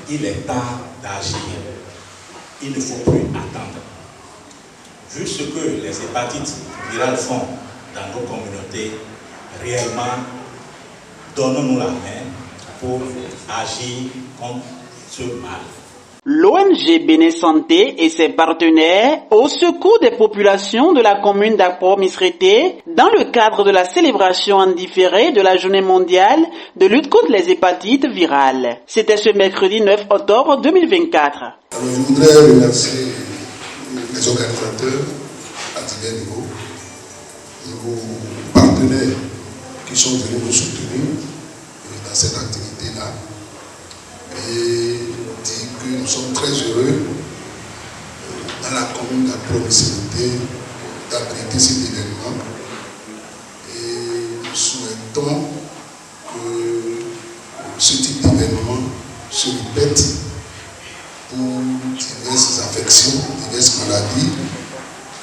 il est temps d'agir. Il ne faut plus attendre. Vu ce que les hépatites virales font dans nos communautés, réellement, donnons-nous la main pour agir contre ce mal. L'ONG Béné Santé et ses partenaires au secours des populations de la commune d'Akpo-Misrété dans le cadre de la célébration en différé de la journée mondiale de lutte contre les hépatites virales. C'était ce mercredi 9 octobre 2024. Alors, je voudrais remercier les organisateurs à divers niveaux, nos partenaires qui sont venus nous soutenir dans cette activité-là. Et dire que nous sommes très heureux dans la commune d'Akpo-Misrété d'abriter cet événement. Et nous souhaitons que ce type d'événement se répète pour diverses affections, diverses maladies,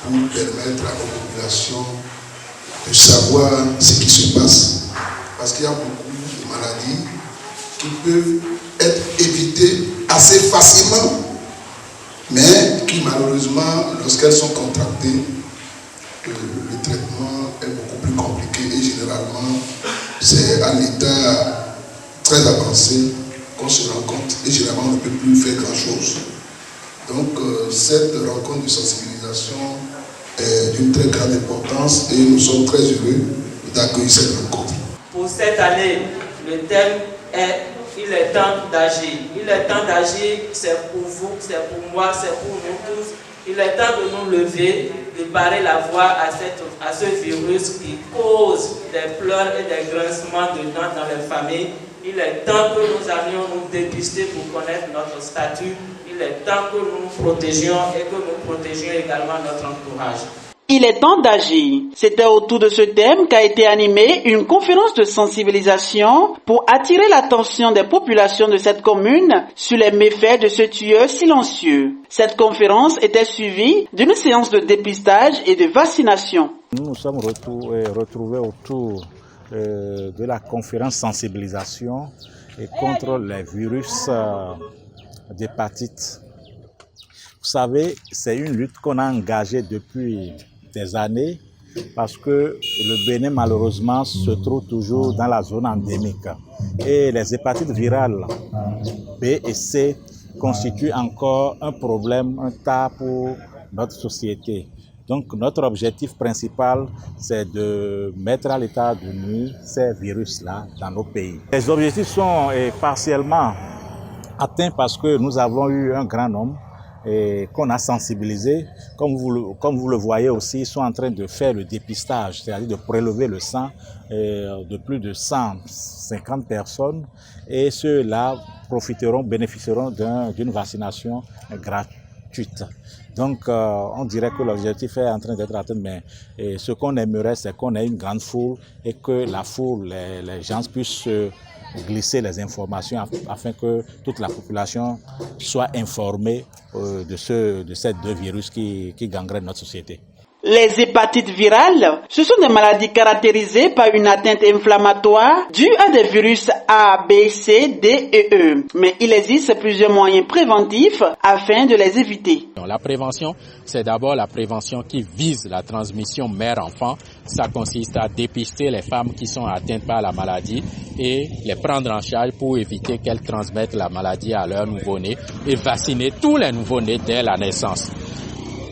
pour permettre à la population de savoir ce qui se passe. Parce qu'il y a beaucoup de maladies qui peuvent être évitées assez facilement, mais qui malheureusement, lorsqu'elles sont contractées, le traitement est beaucoup plus compliqué et généralement, c'est à l'état très avancé qu'on se rend compte et généralement on ne peut plus faire grand-chose. Donc cette rencontre de sensibilisation est d'une très grande importance et nous sommes très heureux d'accueillir cette rencontre. Pour cette année, le thème est « Il est temps d'agir ». Il est temps d'agir, c'est pour vous, c'est pour moi, c'est pour nous tous. Il est temps de nous lever, de barrer la voie à ce virus qui cause des pleurs et des grincements de dents dans les familles. Il est temps que nous allions nous dépister pour connaître notre statut. Il est temps que nous nous protégions et que nous protégions également notre entourage. Il est temps d'agir. C'était autour de ce thème qu'a été animée une conférence de sensibilisation pour attirer l'attention des populations de cette commune sur les méfaits de ce tueur silencieux. Cette conférence était suivie d'une séance de dépistage et de vaccination. Nous nous sommes retrouvés autour de la conférence sensibilisation et contre les virus d'hépatite. Vous savez, c'est une lutte qu'on a engagée depuis des années parce que le Bénin malheureusement se trouve toujours dans la zone endémique et les hépatites virales B et C constituent encore un problème, un tas pour notre société. Donc notre objectif principal, c'est de mettre à l'état de nuire ces virus-là dans nos pays. Les objectifs sont partiellement atteints parce que nous avons eu un grand nombre et qu'on a sensibilisé. Comme vous le voyez aussi, ils sont en train de faire le dépistage, c'est-à-dire de prélever le sang de plus de 150 personnes et ceux-là bénéficieront d'une vaccination gratuite. Donc on dirait que l'objectif est en train d'être atteint, mais ce qu'on aimerait, c'est qu'on ait une grande foule et que la foule, les gens puissent glisser les informations afin que toute la population soit informée de ces deux virus qui gangrènent notre société. Les hépatites virales, ce sont des maladies caractérisées par une atteinte inflammatoire due à des virus A, B, C, D et E. Mais il existe plusieurs moyens préventifs afin de les éviter. La prévention, c'est d'abord la prévention qui vise la transmission mère-enfant. Ça consiste à dépister les femmes qui sont atteintes par la maladie et les prendre en charge pour éviter qu'elles transmettent la maladie à leurs nouveau-nés et vacciner tous les nouveau-nés dès la naissance.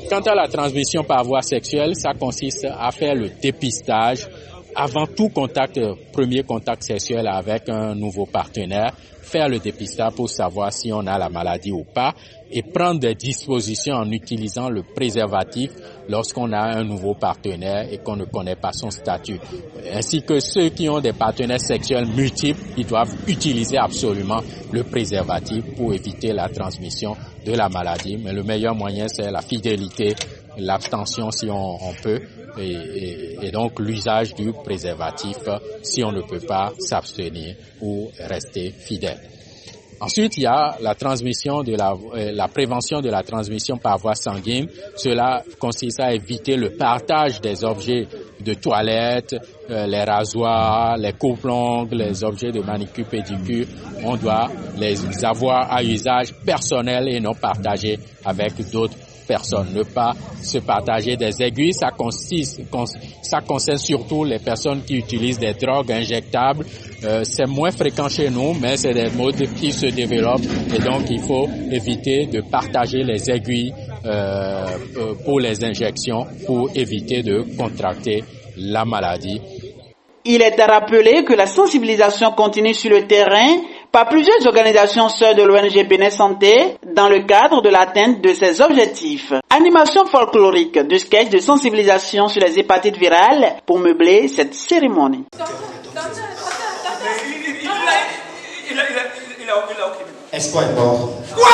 Quant à la transmission par voie sexuelle, ça consiste à faire le dépistage avant tout premier contact sexuel avec un nouveau partenaire, faire le dépistage pour savoir si on a la maladie ou pas et prendre des dispositions en utilisant le préservatif lorsqu'on a un nouveau partenaire et qu'on ne connaît pas son statut. Ainsi que ceux qui ont des partenaires sexuels multiples, ils doivent utiliser absolument le préservatif pour éviter la transmission de la maladie. Mais le meilleur moyen, c'est la fidélité, l'abstention si on peut, et donc l'usage du préservatif si on ne peut pas s'abstenir ou rester fidèle. Ensuite, il y a la transmission la prévention de la transmission par voie sanguine. Cela consiste à éviter le partage des objets de toilette, les rasoirs, les coupe-ongles, les objets de manicure pédicure, on doit les avoir à usage personnel et non partagé avec d'autres personnes. Ne pas se partager des aiguilles, ça concerne surtout les personnes qui utilisent des drogues injectables. C'est moins fréquent chez nous, mais c'est des modes qui se développent et donc il faut éviter de partager les aiguilles pour les injections pour éviter de contracter la maladie. Il est à rappeler que la sensibilisation continue sur le terrain par plusieurs organisations sœurs de l'ONG Bénin Santé dans le cadre de l'atteinte de ces objectifs. Animation folklorique du sketch de sensibilisation sur les hépatites virales pour meubler cette cérémonie. Est-ce qu'on est mort? Quoi?